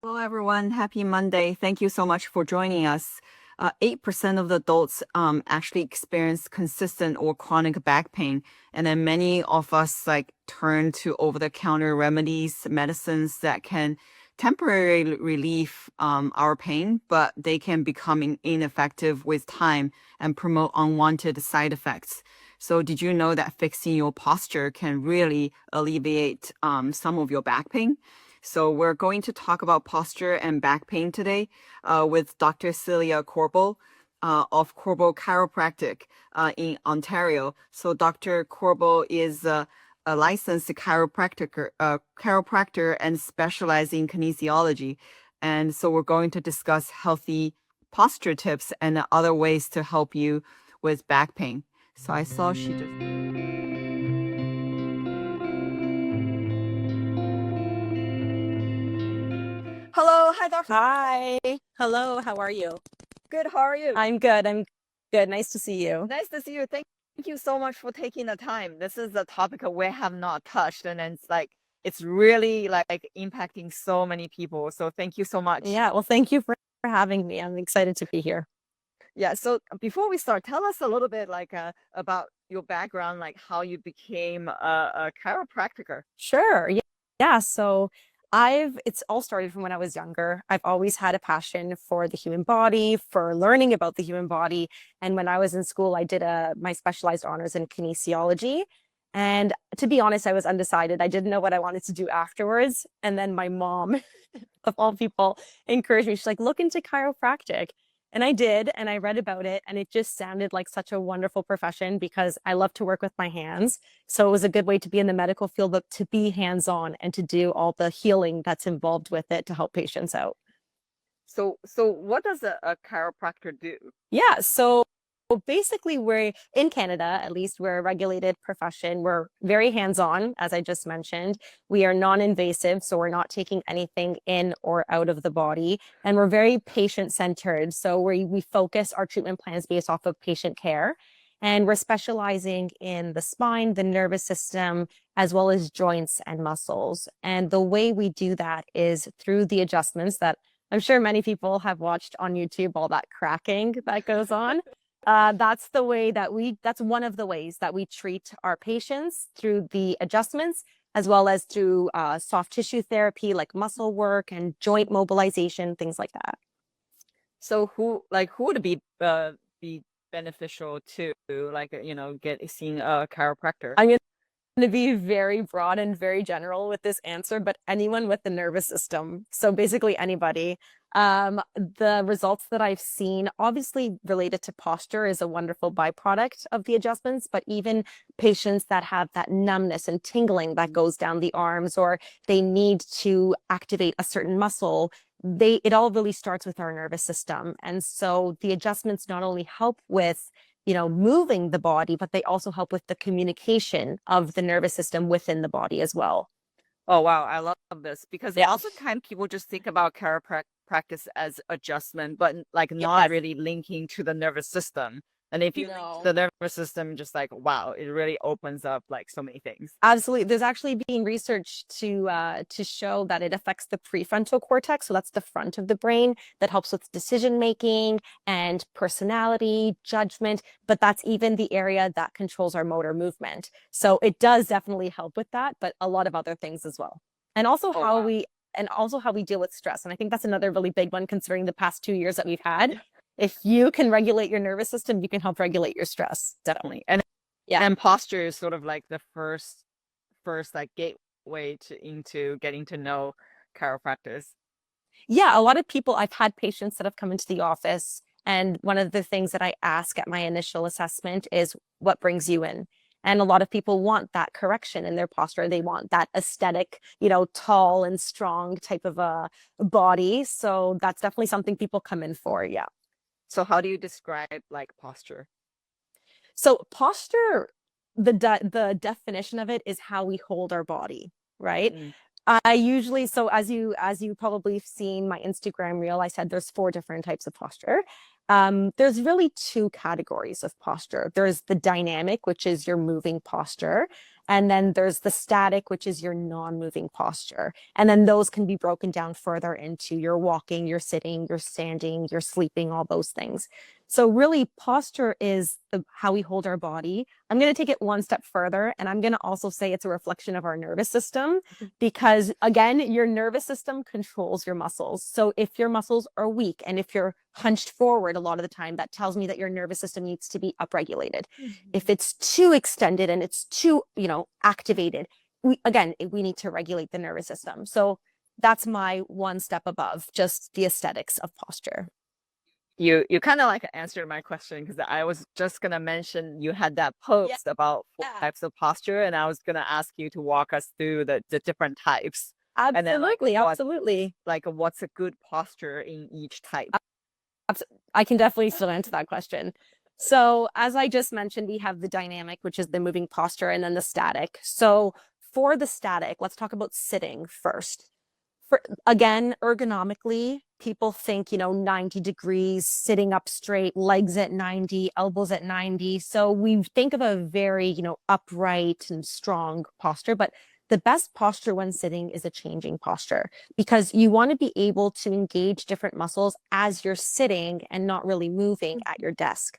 Hello, everyone. Happy Monday. Thank you so much for joining us. 8% of the adults actually experience consistent or chronic back pain. And then many of us turn to over-the-counter remedies, medicines that can temporarily relieve our pain, but they can become ineffective with time and promote unwanted side effects. So did you know that fixing your posture can really alleviate some of your back pain? So we're going to talk about posture and back pain today with Dr. Celia Corbo of Corbo Chiropractic in Ontario. So Dr. Corbo is a licensed chiropractor and specializes in kinesiology. And so we're going to discuss healthy posture tips and other ways to help you with back pain. So I saw she just... Hello, hi, Dr. Hi. Hello. How are you? Good, how are you? I'm good. I'm good. Nice to see you. Nice to see you. Thank you so much for taking the time. This is a topic we have not touched, and it's really impacting so many people. So thank you so much. Yeah. Well, thank you for having me. I'm excited to be here. Yeah. So before we start, tell us a little bit about your background, like how you became a chiropractor. Sure. Yeah. Yeah. So it's all started from when I was younger. I've always had a passion for the human body, for learning about the human body. And when I was in school, I did my specialized honors in kinesiology. And to be honest, I was undecided. I didn't know what I wanted to do afterwards. And then my mom, of all people, encouraged me. She's like, look into chiropractic. And I did, and I read about it, and it just sounded like such a wonderful profession because I love to work with my hands. So it was a good way to be in the medical field, but to be hands-on and to do all the healing that's involved with it to help patients out. So what does a chiropractor do? Yeah, so basically we're in Canada, at least we're a regulated profession. We're very hands-on, as I just mentioned. We are non-invasive, so we're not taking anything in or out of the body, and we're very patient-centered. So we focus our treatment plans based off of patient care. And we're specializing in the spine, the nervous system, as well as joints and muscles. And the way we do that is through the adjustments that I'm sure many people have watched on YouTube, all that cracking that goes on. That's one of the ways that we treat our patients through the adjustments, as well as through soft tissue therapy, like muscle work and joint mobilization, things like that. So who would be beneficial to get seeing a chiropractor? I'm going to be very broad and very general with this answer, but anyone with the nervous system. So basically anybody. The results that I've seen, obviously related to posture, is a wonderful byproduct of the adjustments, but even patients that have that numbness and tingling that goes down the arms, or they need to activate a certain muscle, it all really starts with our nervous system. And so the adjustments not only help with moving the body, but they also help with the communication of the nervous system within the body as well. Oh wow, I love this because Yeah. oftentimes people just think about chiropractic as adjustment, but not Yes. really linking to the nervous system. And if you link to the No. nervous system, just wow, it really opens up so many things. Absolutely. There's actually being research to show that it affects the prefrontal cortex. So that's the front of the brain that helps with decision making and personality, judgment, but that's even the area that controls our motor movement. So it does definitely help with that, but a lot of other things as well. And also Oh how wow. we deal with stress. And I think that's another really big one considering the past 2 years that we've had. If you can regulate your nervous system, you can help regulate your stress. Definitely. And Yeah. and posture is sort of like the first gateway into getting to know chiropractors. Yeah, a lot of people, I've had patients that have come into the office, and one of the things that I ask at my initial assessment is what brings you in? And a lot of people want that correction in their posture. They want that aesthetic, tall and strong type of a body. So that's definitely something people come in for. Yeah. So how do you describe posture? So posture, the definition of it is how we hold our body, right? Mm. I usually, so as you probably have seen my Instagram reel, I said there's 4 different types of posture. There's really 2 categories of posture. There's the dynamic, which is your moving posture, And then there's the static, which is your non-moving posture. And then those can be broken down further into your walking, your sitting, your standing, your sleeping, all those things. So really posture is how we hold our body. I'm going to take it one step further, and I'm going to also say it's a reflection of our nervous system, because again, your nervous system controls your muscles. So if your muscles are weak and if you're hunched forward a lot of the time, that tells me that your nervous system needs to be upregulated. If it's too extended and it's too, activated, we need to regulate the nervous system. So that's my one step above just the aesthetics of posture. You kind of like answered my question, because I was just gonna mention you had that post about 4 types of posture, and I was gonna ask you to walk us through the different types. And then Absolutely. What's a good posture in each type? I can definitely still answer that question. So as I just mentioned, we have the dynamic, which is the moving posture, and then the static. So for the static, let's talk about sitting first. Again, ergonomically, people think, 90 degrees, sitting up straight, legs at 90, elbows at 90. So we think of a very, upright and strong posture, but the best posture when sitting is a changing posture, because you want to be able to engage different muscles as you're sitting and not really moving at your desk.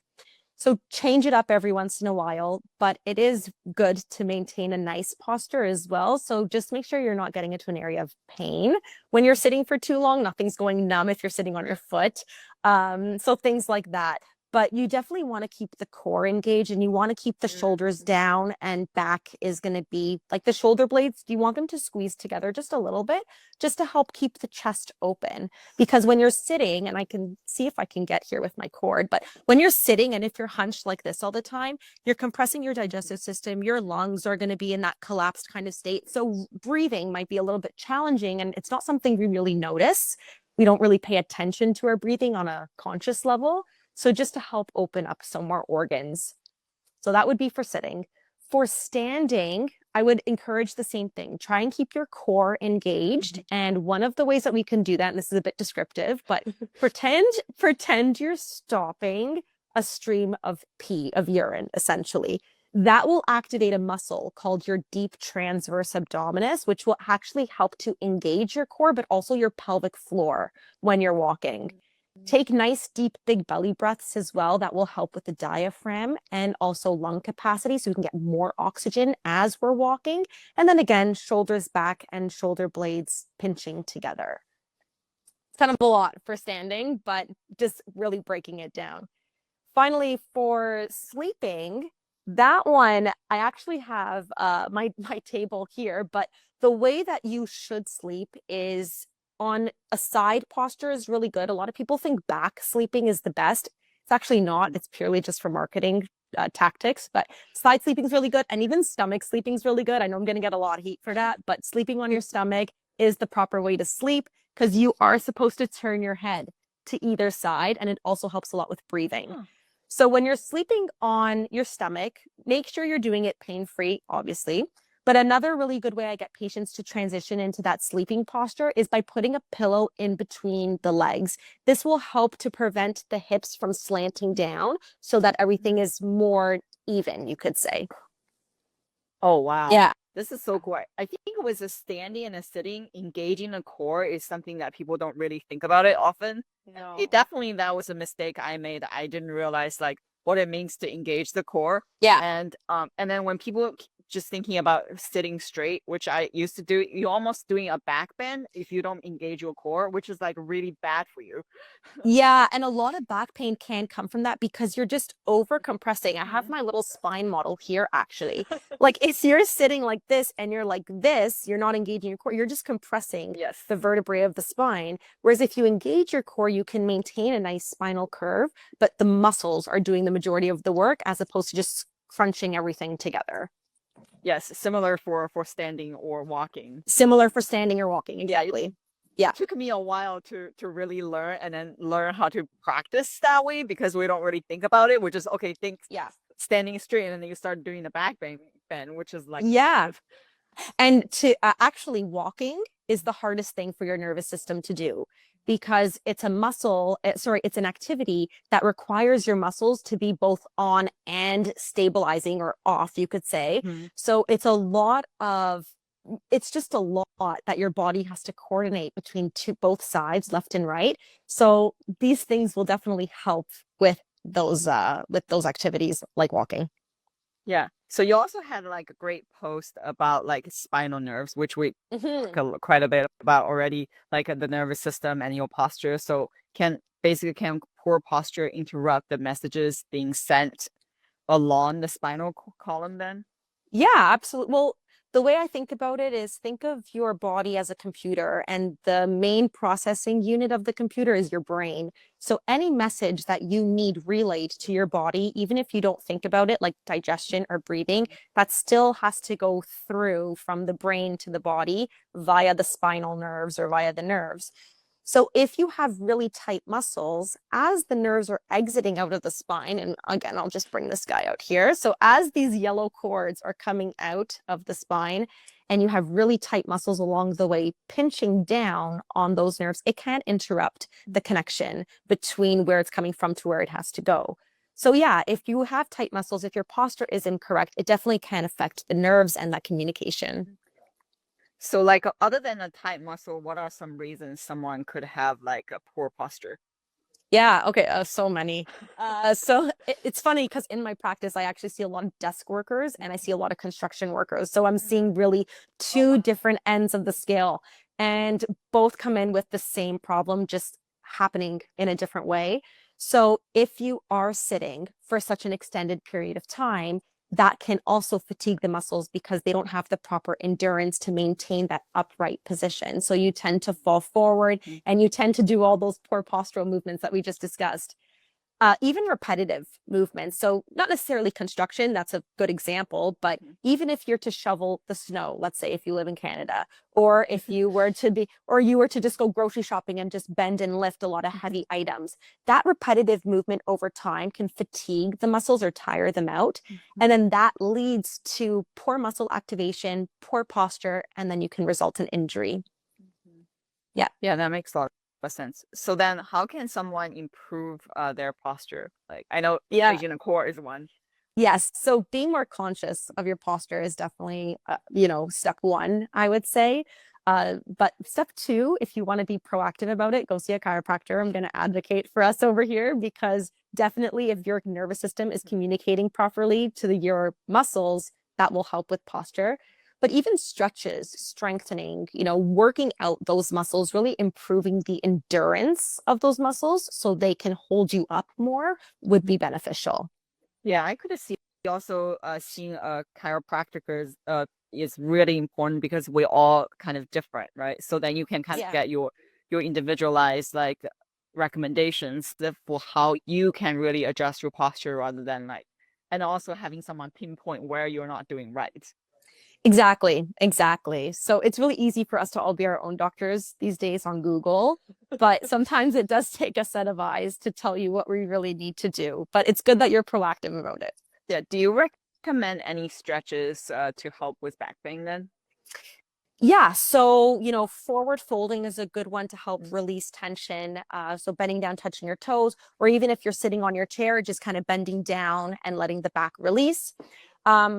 So change it up every once in a while, but it is good to maintain a nice posture as well. So just make sure you're not getting into an area of pain when you're sitting for too long. Nothing's going numb if you're sitting on your foot. So things like that. But you definitely want to keep the core engaged, and you want to keep the shoulders down, and back is going to be like the shoulder blades. You want them to squeeze together just a little bit, just to help keep the chest open. Because when you're sitting, and I can see if I can get here with my cord, but when you're sitting and if you're hunched like this all the time, you're compressing your digestive system. Your lungs are going to be in that collapsed kind of state. So breathing might be a little bit challenging, and it's not something we really notice. We don't really pay attention to our breathing on a conscious level. So just to help open up some more organs. So that would be for sitting. For standing, I would encourage the same thing. Try and keep your core engaged. And one of the ways that we can do that, and this is a bit descriptive, but pretend you're stopping a stream of pee, of urine, essentially. That will activate a muscle called your deep transverse abdominis, which will actually help to engage your core, but also your pelvic floor when you're walking. Take nice, deep, big belly breaths as well. That will help with the diaphragm and also lung capacity, so we can get more oxygen as we're walking. And then again, shoulders back and shoulder blades pinching together. It's kind of a lot for standing, but just really breaking it down. Finally, for sleeping, that one, I actually have my table here, but the way that you should sleep is on a side posture is really good. A lot of people think back sleeping is the best. It's actually not. It's purely just for marketing tactics, but side sleeping is really good. And even stomach sleeping is really good. I know I'm going to get a lot of heat for that, but sleeping on your stomach is the proper way to sleep, because you are supposed to turn your head to either side, and it also helps a lot with breathing. So when you're sleeping on your stomach, make sure you're doing it pain-free, obviously. But another really good way I get patients to transition into that sleeping posture is by putting a pillow in between the legs. This will help to prevent the hips from slanting down so that everything is more even, you could say. Oh, wow. Yeah. This is so cool. I think with a standing and a sitting, engaging the core is something that people don't really think about it often. No. That was a mistake I made. I didn't realize what it means to engage the core. Yeah. And then when people just thinking about sitting straight, which I used to do, you're almost doing a back bend if you don't engage your core, which is really bad for you. Yeah, and a lot of back pain can come from that because you're just over compressing. I have my little spine model here, actually. Like if you're sitting like this and you're like this, you're not engaging your core, you're just compressing the vertebrae of the spine. Whereas if you engage your core, you can maintain a nice spinal curve, but the muscles are doing the majority of the work as opposed to just crunching everything together. Yes, similar for standing or walking. Similar for standing or walking, exactly. Yeah. It took me a while to really learn, and then learn how to practice that way, because we don't really think about it. We're just standing straight, and then you start doing the back bend, which is yeah. And to actually walking is the hardest thing for your nervous system to do because it's a muscle, it's an activity that requires your muscles to be both on and stabilizing or off, you could say. Mhm. So it's just a lot that your body has to coordinate between both sides, left and right. So these things will definitely help with those activities like walking. Yeah. So you also had like a great post about like spinal nerves, which we Mhm. quite a bit about already, like the nervous system and your posture. So can poor posture interrupt the messages being sent along the spinal column then? Yeah, absolutely. Well, the way I think about it is think of your body as a computer, and the main processing unit of the computer is your brain. So any message that you need relayed to your body, even if you don't think about it, like digestion or breathing, that still has to go through from the brain to the body via the spinal nerves or via the nerves. So if you have really tight muscles, as the nerves are exiting out of the spine, and again, I'll just bring this guy out here. So as these yellow cords are coming out of the spine and you have really tight muscles along the way pinching down on those nerves, it can interrupt the connection between where it's coming from to where it has to go. So yeah, if you have tight muscles, if your posture is incorrect, it definitely can affect the nerves and that communication. So like other than a tight muscle, what are some reasons someone could have like a poor posture? Yeah, okay, so many. It's funny because in my practice, I actually see a lot of desk workers and I see a lot of construction workers. So I'm seeing really Oh, two wow. different ends of the scale, and both come in with the same problem, just happening in a different way. So if you are sitting for such an extended period of time, that can also fatigue the muscles because they don't have the proper endurance to maintain that upright position. So you tend to fall forward Mhm. and you tend to do all those poor postural movements that we just discussed. Even repetitive movements. So not necessarily construction, that's a good example, but Mhm. even if you're to shovel the snow, let's say if you live in Canada, or if you were to be, or you were to just go grocery shopping and just bend and lift a lot of heavy items, that repetitive movement over time can fatigue the muscles or tire them out. Mhm. And then that leads to poor muscle activation, poor posture, and then you can result in injury. Mhm. Yeah. Yeah, that makes a lot of sense. So then how can someone improve their posture? Like I know Yeah. changing the core is one. Yes. So being more conscious of your posture is definitely, step one, I would say. But step two, if you want to be proactive about it, go see a chiropractor. I'm going to advocate for us over here because definitely if your nervous system is communicating properly to your muscles, that will help with posture. But even stretches, strengthening, working out those muscles, really improving the endurance of those muscles so they can hold you up more would be beneficial. Yeah, I could see also seeing a chiropractor is really important because we're all kind of different, right? So then you can kind of Yeah. get your individualized like recommendations for how you can really adjust your posture rather than like and also having someone pinpoint where you're not doing right. Exactly, exactly. So it's really easy for us to all be our own doctors these days on Google, but sometimes it does take a set of eyes to tell you what we really need to do. But it's good that you're proactive about it. Yeah. Do you recommend any stretches to help with back pain then? Yeah, so forward folding is a good one to help Mm. release tension. So bending down, touching your toes, or even if you're sitting on your chair, just kind of bending down and letting the back release.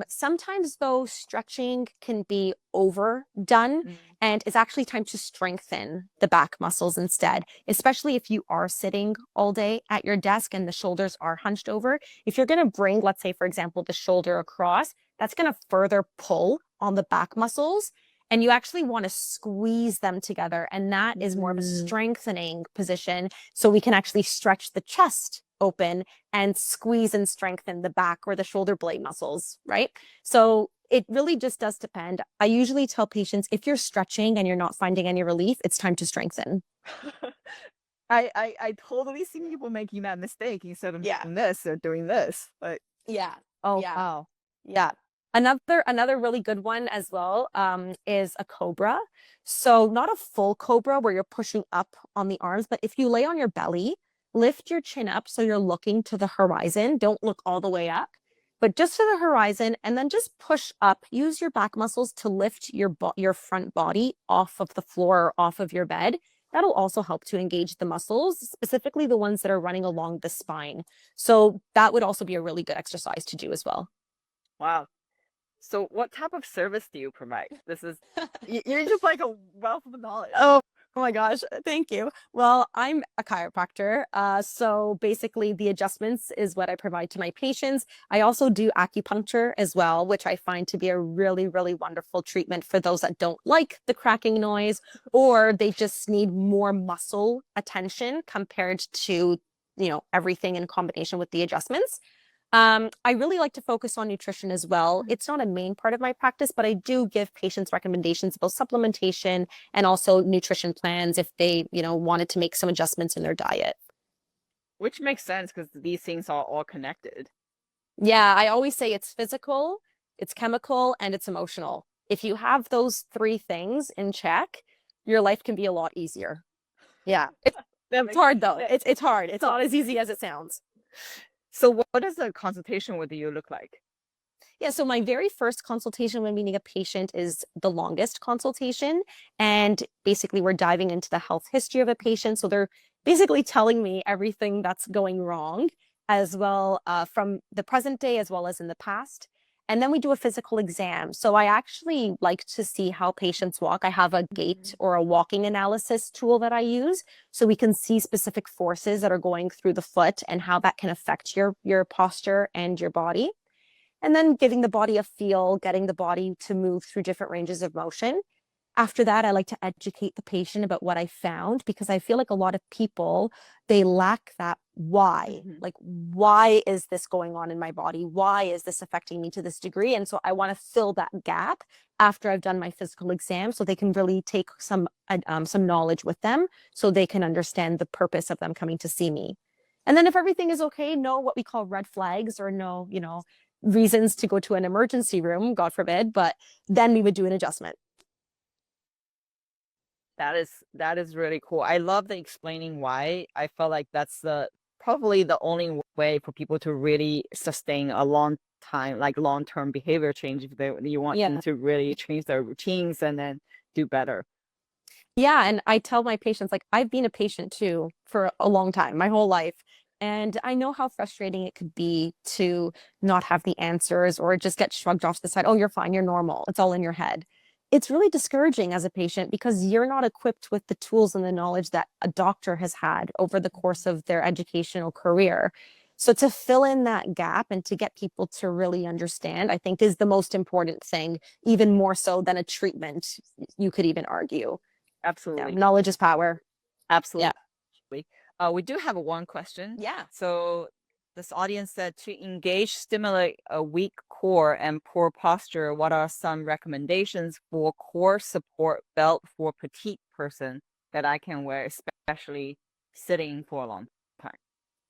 Sometimes though, stretching can be overdone, Mm. and it's actually time to strengthen the back muscles instead, especially if you are sitting all day at your desk and the shoulders are hunched over. If you're going to bring, let's say, for example, the shoulder across, that's going to further pull on the back muscles and you actually want to squeeze them together. And that is more of a Mm. strengthening position. So we can actually stretch the chest open and squeeze and strengthen the back or the shoulder blade muscles, right? So it really just does depend. I usually tell patients if you're stretching and you're not finding any relief, it's time to strengthen. I totally see people making that mistake instead of Yeah. doing this, they're doing this. Like, Yeah. oh Yeah. wow. Yeah. Another really good one as well is a cobra. So not a full cobra where you're pushing up on the arms, but if you lay on your belly, lift your chin up so you're looking to the horizon. Don't look all the way up. but just to the horizon, and then just push up. Use your back muscles to lift your front body off of the floor or off of your bed. That'll also help to engage the muscles, specifically the ones that are running along the spine. So that would also be a really good exercise to do as well. Wow. So what type of service do you provide? This is you're just like a wealth of knowledge. Oh my gosh, thank you. Well, I'm a chiropractor. So basically, the adjustments is what I provide to my patients. I also do acupuncture as well, which I find to be a really, really wonderful treatment for those that don't like the cracking noise or they just need more muscle attention compared to, everything in combination with the adjustments. I really like to focus on nutrition as well. It's not a main part of my practice, but I do give patients recommendations about supplementation and also nutrition plans if they, wanted to make some adjustments in their diet. Which makes sense because these things are all connected. Yeah, I always say it's physical, it's chemical, and it's emotional. If you have those three things in check, your life can be a lot easier. Yeah. It's hard though. It's hard. It's not as easy as it sounds. So what does a consultation with you look like? Yeah, so my very first consultation when meeting a patient is the longest consultation. And basically, we're diving into the health history of a patient. So they're basically telling me everything that's going wrong, as well from the present day as well as in the past. And then we do a physical exam. So I actually like to see how patients walk. I have a gait or a walking analysis tool that I use so we can see specific forces that are going through the foot and how that can affect your posture and your body. And then giving the body a feel, getting the body to move through different ranges of motion. After that, I like to educate the patient about what I found because I feel like a lot of people, they lack that why. Like, why is this going on in my body? Why is this affecting me to this degree? And so I want to fill that gap after I've done my physical exam so they can really take some knowledge with them so they can understand the purpose of them coming to see me. And then if everything is okay, no what we call red flags or no, reasons to go to an emergency room, God forbid, but then we would do an adjustment. That is really cool. I love the explaining why. I felt like that's probably the only way for people to really sustain a long-term behavior change if you want them to really change their routines and then do better. Yeah, and I tell my patients, like, I've been a patient too for a long time, my whole life. And I know how frustrating it could be to not have the answers or just get shrugged off to the side. Oh, you're fine, you're normal. It's all in your head. It's really discouraging as a patient because you're not equipped with the tools and the knowledge that a doctor has had over the course of their educational career. So to fill in that gap and to get people to really understand, I think is the most important thing, even more so than a treatment, you could even argue. Absolutely. Yeah, knowledge is power. Absolutely. Yeah. We do have one question. Yeah. So this audience said to stimulate a weak core and poor posture, what are some recommendations for core support belt for petite person that I can wear, especially sitting for a long time?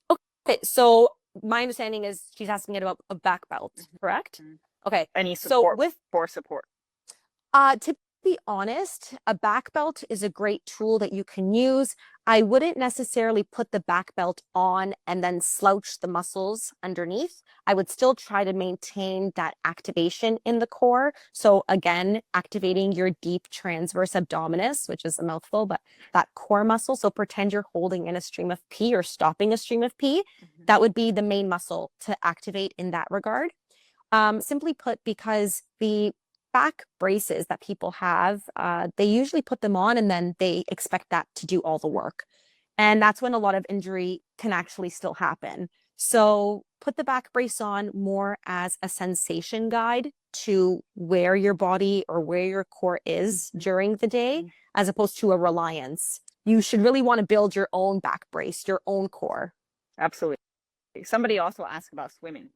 Okay, so my understanding is she's asking it about a back belt, correct? Okay. Any support with core support? To be honest, a back belt is a great tool that you can use. I wouldn't necessarily put the back belt on and then slouch the muscles underneath. I would still try to maintain that activation in the core. So again, activating your deep transverse abdominis, which is a mouthful, but that core muscle. So pretend you're holding in a stream of pee or stopping a stream of pee. That would be the main muscle to activate in that regard. Simply put, because the back braces that people have, they usually put them on and then they expect that to do all the work. And that's when a lot of injury can actually still happen. So put the back brace on more as a sensation guide to where your body or where your core is during the day, as opposed to a reliance. You should really want to build your own back brace, your own core. Absolutely. Somebody also asked about swimming.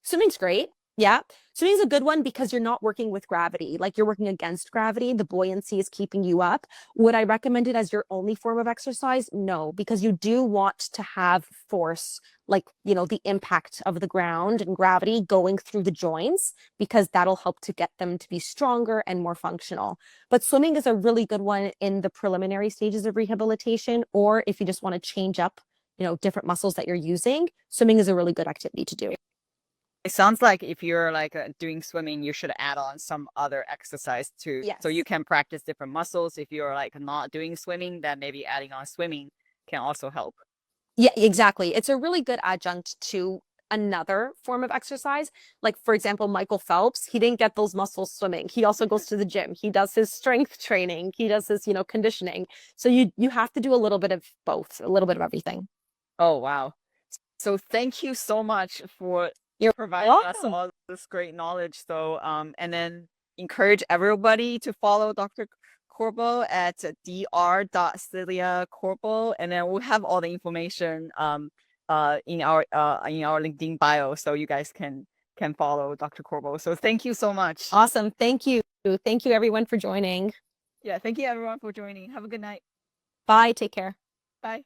Swimming's great. Yeah. Swimming's a good one because you're not working with gravity. Like, you're working against gravity. The buoyancy is keeping you up. Would I recommend it as your only form of exercise? No, because you do want to have force, like, the impact of the ground and gravity going through the joints, because that'll help to get them to be stronger and more functional. But swimming is a really good one in the preliminary stages of rehabilitation, or if you just want to change up, different muscles that you're using, swimming is a really good activity to do. it sounds like if you're like doing swimming, you should add on some other exercise too. So you Yes. can practice different muscles. If you're like not doing swimming, then maybe adding on swimming can also help. Yeah, exactly. It's a really good adjunct to another form of exercise. Like, for example, Michael Phelps, he didn't get those muscles swimming. He also goes to the gym. He does his strength training. He does his, conditioning. So you have to do a little bit of both, a little bit of everything. Oh, wow. So thank you so much for You're providing us welcome. all this great knowledge. So, and then encourage everybody to follow Dr. Corbo at dr.celia.corbo, and then we'll have all the information in our LinkedIn bio, so you guys can follow Dr. Corbo. So thank you so much. Awesome. Thank you. Thank you, everyone, for joining. Yeah, thank you everyone for joining. Have a good night. Bye. Take care. Bye.